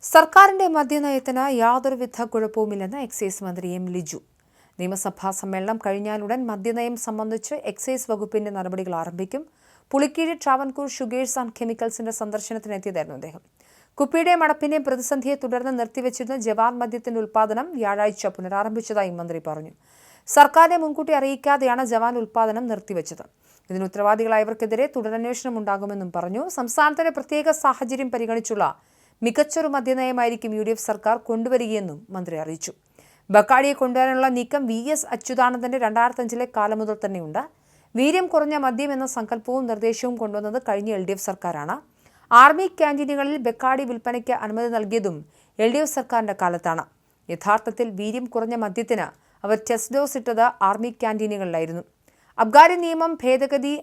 സർക്കാരിന്റെ മദ്യനയത്തിന് യാതൊരുവിധ കുഴപ്പവുമില്ലെന്ന് എക്സൈസ് മന്ത്രി എം ലിജു. നിയമസഭാ സമ്മേളനം കഴിഞ്ഞാലുടൻ മദ്യനയം സംബന്ധിച്ച് എക്സൈസ് വകുപ്പിന്റെ നടപടികൾ ആരംഭിക്കും. പുളിക്കീഴ് ട്രാവൻകൂർ ഷുഗേഴ്സ് ആൻഡ് കെമിക്കൽസിന്റെ സന്ദർശനത്തിനെത്തിയതായിരുന്നു അദ്ദേഹം. കുപ്പിയുടെയും അടപ്പിന്റെയും പ്രതിസന്ധിയെ തുടർന്ന് നിർത്തിവച്ചിരുന്ന ജവാൻ മദ്യത്തിന്റെ ഉൽപ്പാദനം വ്യാഴാഴ്ച പുനരാരംഭിച്ചതായി മന്ത്രി പറഞ്ഞു. സർക്കാരിനെ മുൻകൂട്ടി അറിയിക്കാതെയാണ് ജവാൻ ഉൽപ്പാദനം നിർത്തിവച്ചത്. ഇതിന് ഉത്തരവാദികളായവർക്കെതിരെ തുടരന്വേഷണം ഉണ്ടാകുമെന്നും പറഞ്ഞു. സംസ്ഥാനത്തിന്റെ പ്രത്യേക സാഹചര്യം പരിഗണിച്ചുള്ള മികച്ചൊരു മദ്യനയമായിരിക്കും UDF സർക്കാർ കൊണ്ടുവരികയെന്നും മന്ത്രി അറിയിച്ചു. ബക്കാടിയെ കൊണ്ടുവരാനുള്ള നീക്കം VS അച്യുതാനന്ദന്റെ 2005 കാലം മുതൽ തന്നെയുണ്ട്. വീര്യം കുറഞ്ഞ മദ്യം എന്ന സങ്കല്പവും നിർദ്ദേശവും കൊണ്ടുവന്നത് കഴിഞ്ഞ LDF സർക്കാരാണ്. ആർമി ക്യാന്റീനുകളിൽ ബക്കാടി വിൽപ്പനയ്ക്ക് അനുമതി നൽകിയതും LDF സർക്കാരിന്റെ കാലത്താണ്. യഥാർത്ഥത്തിൽ വീര്യം കുറഞ്ഞ മദ്യത്തിന് അവർ ടെസ്റ്റ് ഡോസ് ഇട്ടത് ആർമി ക്യാന്റീനുകളിലായിരുന്നു. അബ്കാരി നിയമം ഭേദഗതി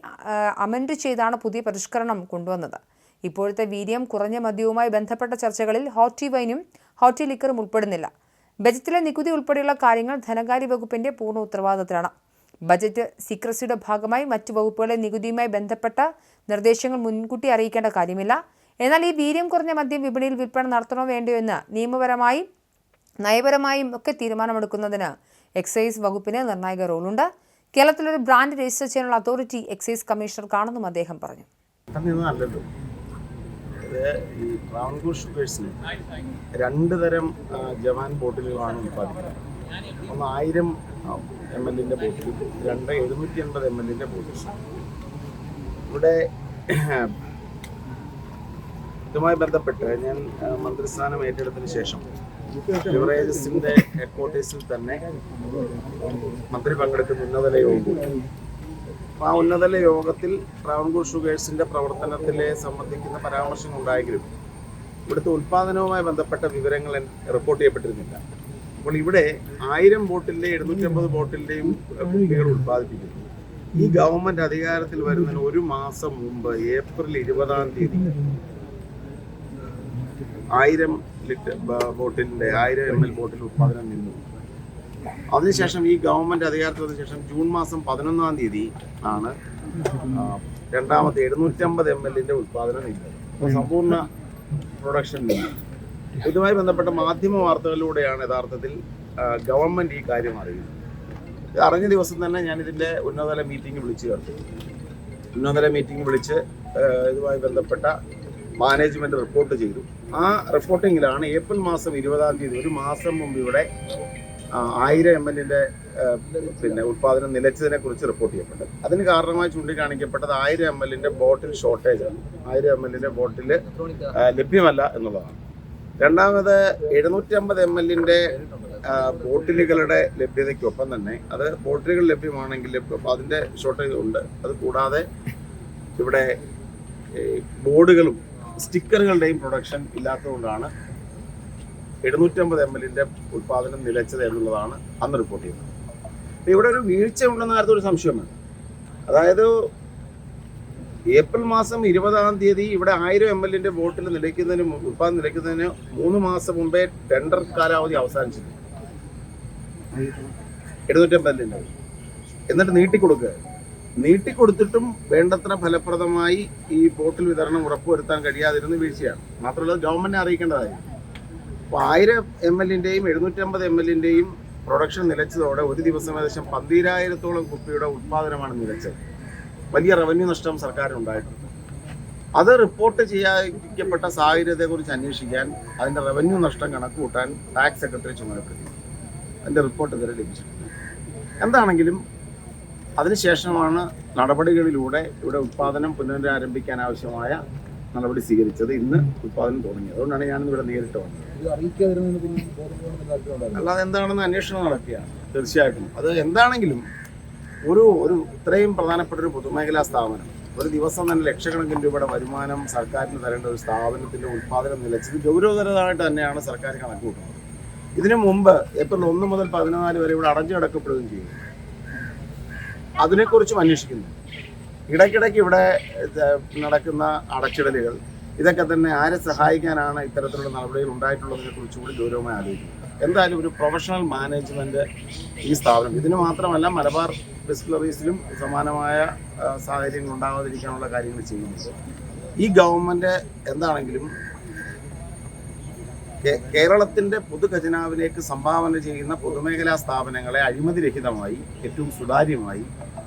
അമെൻഡ് ചെയ്താണ് പുതിയ പരിഷ്കരണം കൊണ്ടുവന്നത്. ഇപ്പോഴത്തെ വീര്യം കുറഞ്ഞ മദ്യവുമായി ബന്ധപ്പെട്ട ചർച്ചകളിൽ ഹോട്ടി വൈനും ഹോട്ടി ലിക്കറും ഉൾപ്പെടുന്നില്ല. ബജറ്റിലെ നികുതി ഉൾപ്പെടെയുള്ള കാര്യങ്ങൾ ധനകാര്യ വകുപ്പിന്റെ പൂർണ്ണ ഉത്തരവാദിത്തത്തിലാണ്. ബജറ്റ് സീക്രസിയുടെ ഭാഗമായി മറ്റു വകുപ്പുകളെ നികുതിയുമായി ബന്ധപ്പെട്ട നിർദ്ദേശങ്ങൾ മുൻകൂട്ടി അറിയിക്കേണ്ട കാര്യമില്ല. എന്നാൽ ഈ വീര്യം കുറഞ്ഞ മദ്യം വിപണിയിൽ വിൽപ്പന നടത്തണോ വേണ്ടയോ എന്ന് നിയമപരമായും നയപരമായും ഒക്കെ തീരുമാനമെടുക്കുന്നതിന് എക്സൈസ് വകുപ്പിന് നിർണായക റോളുണ്ട്. കേരളത്തിലൊരു ബ്രാൻഡ് രജിസ്റ്റർ ചെയ്യാനുള്ള അതോറിറ്റി എക്സൈസ് കമ്മീഷണർക്കാണെന്നും അദ്ദേഹം പറഞ്ഞു. ഈ ട്രാവൻകൂർ ഷുഗേഴ്സിന് 2 തരം ജവാൻ ബോട്ടിലുകളാണ് ഉൽപ്പാദിക്കുന്നത്. ഒന്ന് 1000 ml ബോട്ടിൽ, 2 750 ml ബോട്ടിൽ. ഇവിടെ ഇതുമായി ബന്ധപ്പെട്ട് ഞാൻ മന്ത്രിസ്ഥാനം ഏറ്റെടുത്തതിന് ശേഷം ബിവറേജസിന്റെ ഹെഡ്ക്വാർട്ടേഴ്സിൽ തന്നെ മന്ത്രി പങ്കെടുക്കുന്ന ഉന്നതതല യോഗം. ആ ഉന്നതതല യോഗത്തിൽ ട്രാവൻകൂർ ഷുഗേഴ്സിന്റെ പ്രവർത്തനത്തിലെ സംബന്ധിക്കുന്ന പരാമർശങ്ങൾ ഉണ്ടായെങ്കിലും ഇവിടുത്തെ ഉൽപ്പാദനവുമായി ബന്ധപ്പെട്ട വിവരങ്ങൾ റിപ്പോർട്ട് ചെയ്യപ്പെട്ടിരുന്നില്ല. അപ്പോൾ ഇവിടെ 1000 ബോട്ടിലെ 750 ബോട്ടിന്റെയും കുപ്പികൾ ഉൽപ്പാദിപ്പിക്കുന്നു. ഈ ഗവൺമെന്റ് അധികാരത്തിൽ വരുന്നതിന് 1 മാസം മുമ്പ് ഏപ്രിൽ 20-ാം തീയതി 1000 ബോട്ടിലിന്റെ 1000 ml ബോട്ടിൽ ഉൽപ്പാദനം നിന്നു. അതിനുശേഷം ഈ ഗവൺമെന്റ് അധികാരത്തിൽ വന്ന ശേഷം ജൂൺ മാസം 11-ാം തീയതി ആണ് രണ്ടാമത്തെ 750 ml ഉൽപ്പാദനം നിന്നത്. സമ്പൂർണ്ണ പ്രൊഡക്ഷൻ നിന്നു. ഇതുമായി ബന്ധപ്പെട്ട മാധ്യമ വാർത്തകളിലൂടെയാണ് യഥാർത്ഥത്തിൽ ഗവൺമെന്റ് ഈ കാര്യം അറിയുന്നത്. ഇത് അറിഞ്ഞ ദിവസം തന്നെ ഞാൻ ഇതിന്റെ ഉന്നതതല മീറ്റിംഗ് വിളിച്ചു ചേർത്തു. ഉന്നതതല മീറ്റിംഗ് വിളിച്ച് ഇതുമായി ബന്ധപ്പെട്ട മാനേജ്മെന്റ് റിപ്പോർട്ട് ചെയ്തു. ആ റിപ്പോർട്ടിങ്ങിലാണ് ഏപ്രിൽ മാസം 20-ാം തീയതി 1 മാസം മുമ്പ് ഇവിടെ 1000 ml ഉൽപ്പാദനം നിലച്ചതിനെ കുറിച്ച് റിപ്പോർട്ട് ചെയ്യപ്പെട്ടത്. അതിന് കാരണമായി ചൂണ്ടിക്കാണിക്കപ്പെട്ടത് 1000 ml ബോട്ടിൽ ഷോർട്ടേജാണ്. 1000 ml ബോട്ടിൽ ലഭ്യമല്ല എന്നുള്ളതാണ്. രണ്ടാമത് 750 ml ബോട്ടിലുകളുടെ ലഭ്യതയ്ക്കൊപ്പം തന്നെ അത് ബോട്ടിലുകൾ ലഭ്യമാണെങ്കിൽ അതിൻ്റെ ഷോർട്ടേജ് ഉണ്ട്. അത് കൂടാതെ ഇവിടെ ബോർഡുകളും സ്റ്റിക്കറുകളുടെയും പ്രൊഡക്ഷൻ ഇല്ലാത്തതുകൊണ്ടാണ് 750 ml ഉൽപ്പാദനം നിലച്ചത് എന്നുള്ളതാണ് അന്ന് റിപ്പോർട്ട് ചെയ്യുന്നത്. ഇവിടെ ഒരു വീഴ്ച ഉണ്ടെന്ന കാര്യത്തിൽ ഒരു സംശയമാണ്. അതായത് ഏപ്രിൽ മാസം 20-ാം തീയതി ഇവിടെ 1000 ml ബോട്ടിൽ ഉൽപ്പാദനം നിലയ്ക്കുന്നതിന് 3 മാസം മുമ്പേ ടെൻഡർ കാലാവധി അവസാനിച്ചിട്ടുണ്ട്. 750 ml എന്നിട്ട് നീട്ടിക്കൊടുത്തിട്ടും വേണ്ടത്ര ഫലപ്രദമായി ഈ ബോട്ടിൽ വിതരണം ഉറപ്പുവരുത്താൻ കഴിയാതിരുന്ന വീഴ്ചയാണ്. മാത്രമല്ല ഗവൺമെന്റിനെ അറിയിക്കേണ്ടതായിരുന്നു. അപ്പോൾ 1000 ml-ന്റെയും 750 ml-ന്റെയും പ്രൊഡക്ഷൻ നിലച്ചതോടെ ഒരു ദിവസം ഏകദേശം 12,000-ഓളം കുപ്പിയുടെ ഉൽപ്പാദനമാണ് നിലച്ചത്. വലിയ റവന്യൂ നഷ്ടം സർക്കാരിനുണ്ടായിട്ടുണ്ട്. അത് റിപ്പോർട്ട് ചെയ്യിക്കപ്പെട്ട സാഹചര്യത്തെക്കുറിച്ച് അന്വേഷിക്കാൻ അതിൻ്റെ റവന്യൂ നഷ്ടം കണക്കുകൂട്ടാൻ ടാക്സ് സെക്രട്ടറി ചുമതലപ്പെടുത്തി. അതിൻ്റെ റിപ്പോർട്ട് ഇതുവരെ ലഭിച്ചിട്ടുണ്ട്. എന്താണെങ്കിലും അതിനുശേഷമാണ് നടപടികളിലൂടെ ഇവിടെ ഉൽപ്പാദനം പുനരാരംഭിക്കാൻ ആവശ്യമായ നടപടി സ്വീകരിച്ചത്. ഇന്ന് ഉൽപ്പാദനം തുടങ്ങിയത്. അതുകൊണ്ടാണ് ഞാനിന്ന് ഇവിടെ നേരിട്ട് വന്നത്. അല്ലാതെ എന്താണെന്ന് അന്വേഷണം നടക്കുകയാണ്. തീർച്ചയായിട്ടും അത് എന്താണെങ്കിലും ഒരു ഇത്രയും പ്രധാനപ്പെട്ട ഒരു പൊതുമേഖലാ സ്ഥാപനം, ഒരു ദിവസം തന്നെ ലക്ഷക്കണക്കിന് രൂപയുടെ വരുമാനം സർക്കാരിന് തരേണ്ട ഒരു സ്ഥാപനത്തിൻ്റെ ഉൽപ്പാദനം നിലച്ചത് ഗൗരവതരമായിട്ട് തന്നെയാണ് സർക്കാർ കണക്കുകൂട്ടുന്നത്. ഇതിനു മുമ്പ് ഏപ്രിൽ 1 മുതൽ 14 വരെ ഇവിടെ അടഞ്ഞു കിടക്കപ്പെടുകയും ചെയ്യും. അതിനെക്കുറിച്ചും അന്വേഷിക്കുന്നു. ഇടയ്ക്കിടയ്ക്ക് ഇവിടെ നടക്കുന്ന അടച്ചിടലുകൾ ഇതൊക്കെ തന്നെ ആരെ സഹായിക്കാനാണ് ഇത്തരത്തിലുള്ള നടപടികൾ ഉണ്ടായിട്ടുള്ളതിനെ കുറിച്ച് കൂടി ഗൗരവമായി ആലോചിക്കുന്നു. എന്തായാലും ഒരു പ്രൊഫഷണൽ മാനേജ്മെന്റ് ഈ സ്ഥാപനം, ഇതിന് മാത്രമല്ല മലബാർ ഡിസ്റ്റിലറീസിലും സമാനമായ സാഹചര്യങ്ങൾ ഉണ്ടാകാതിരിക്കാനുള്ള കാര്യങ്ങൾ ചെയ്യുന്നുണ്ട്. ഈ ഗവൺമെന്റ് എന്താണെങ്കിലും കേരളത്തിൻ്റെ പൊതുഖജനാവിലേക്ക് സംഭാവന ചെയ്യുന്ന പൊതുമേഖലാ സ്ഥാപനങ്ങളെ അഴിമതിരഹിതമായി ഏറ്റവും സുതാര്യമായി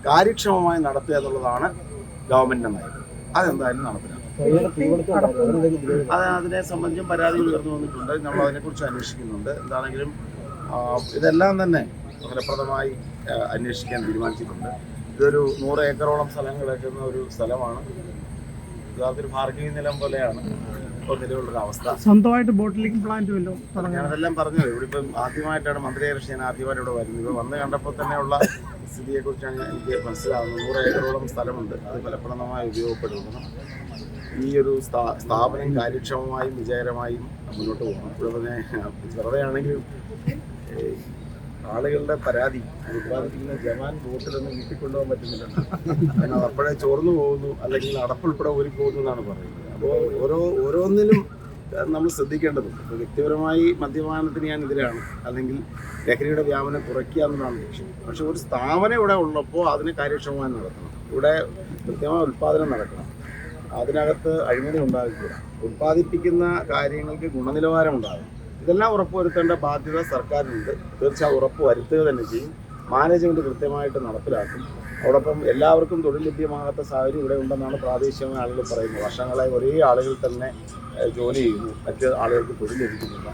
കാര്യക്ഷമമായി നടത്തുക എന്നുള്ളതാണ് ഗവൺമെൻറ്റിൻ്റെ നയം. അതെന്തായാലും നടപ്പിലാണ്. അതിനെ സംബന്ധിച്ചും പരാതികൾ ഉയർന്നു വന്നിട്ടുണ്ട്. നമ്മൾ അതിനെക്കുറിച്ച് അന്വേഷിക്കുന്നുണ്ട്. എന്താണെങ്കിലും ഇതെല്ലാം തന്നെ ഫലപ്രദമായി അന്വേഷിക്കാൻ തീരുമാനിച്ചിട്ടുണ്ട്. ഇതൊരു 100 ഏക്കറോളം സ്ഥലം കിടക്കുന്ന ഒരു സ്ഥലമാണ്. യഥാർത്ഥത്തിൽ പാർക്കിംഗ് നിലം പോലെയാണ് ഇപ്പോൾ നിലവിലുള്ള അവസ്ഥ. സ്വന്തമായിട്ട് ബോട്ടിലിംഗ് പ്ലാന്റ് വല്ലതും ഞാനതെല്ലാം പറഞ്ഞത്. ഇവിടെ ഇപ്പം ആദ്യമായിട്ടാണ് മന്ത്രിയെ കൃഷി ഞാൻ ആദ്യമായിട്ട് ഇവിടെ വരുന്നത്. ഇപ്പോൾ വന്ന് കണ്ടപ്പോൾ തന്നെയുള്ള സ്ഥിതിയെക്കുറിച്ചാണ് എനിക്ക് മനസ്സിലാവുന്നത്. 100 ഏക്കറോളം സ്ഥലമുണ്ട്. അത് ഫലപ്രദമായി ഉപയോഗപ്പെടുത്തണം. ഈ ഒരു സ്ഥാപനം കാര്യക്ഷമമായും വിജയകരമായും മുന്നോട്ട് പോകണം. ഇവിടെ പിന്നെ വെറുതെ ആണെങ്കിലും ആളുകളുടെ പരാതി ഉത്പാദിപ്പിക്കുന്ന ജവാൻ ബോട്ടിലൊന്നും വീട്ടിൽ കൊണ്ടുപോകാൻ പറ്റുന്നില്ല. കാരണം അപ്പോഴേ ചോർന്നു പോകുന്നു, അല്ലെങ്കിൽ അടപ്പുൾപ്പെടെ ഊരി പോകുന്നു എന്നാണ് പറയുന്നത്. അപ്പോൾ ഓരോന്നിനും നമ്മൾ ശ്രദ്ധിക്കേണ്ടതുണ്ട്. ഇപ്പോൾ വ്യക്തിപരമായി മദ്യപാനത്തിന് ഞാൻ എതിരാണ്, അല്ലെങ്കിൽ ലഹരിയുടെ വ്യാപനം കുറയ്ക്കുക എന്നതാണ് ലക്ഷ്യം. പക്ഷെ ഒരു സ്ഥാപനം ഇവിടെ ഉള്ളപ്പോൾ അതിന് കാര്യക്ഷമമായി നടത്തണം. ഇവിടെ കൃത്യമായ ഉൽപ്പാദനം നടക്കണം. അതിനകത്ത് അഴിമതി ഉണ്ടാകില്ല. ഉൽപ്പാദിപ്പിക്കുന്ന കാര്യങ്ങൾക്ക് ഗുണനിലവാരം ഉണ്ടാകും. ഇതെല്ലാം ഉറപ്പുവരുത്തേണ്ട ബാധ്യത സർക്കാരിനുണ്ട്. തീർച്ചയായും ഉറപ്പ് വരുത്തുക തന്നെ ചെയ്യും. മാനേജ്മെൻറ്റ് കൃത്യമായിട്ട് നടപ്പിലാക്കും. അതോടൊപ്പം എല്ലാവർക്കും തൊഴിൽ ലഭ്യമാകാത്ത സാഹചര്യം ഇവിടെ ഉണ്ടെന്നാണ് പ്രാദേശികമായ ആളുകൾ പറയുന്നത്. വർഷങ്ങളായി ഒരേ ആളുകൾ തന്നെ ജോലി ചെയ്യുന്നു, മറ്റ് ആളുകൾക്ക് തൊഴിൽ ലഭിക്കുന്നില്ല.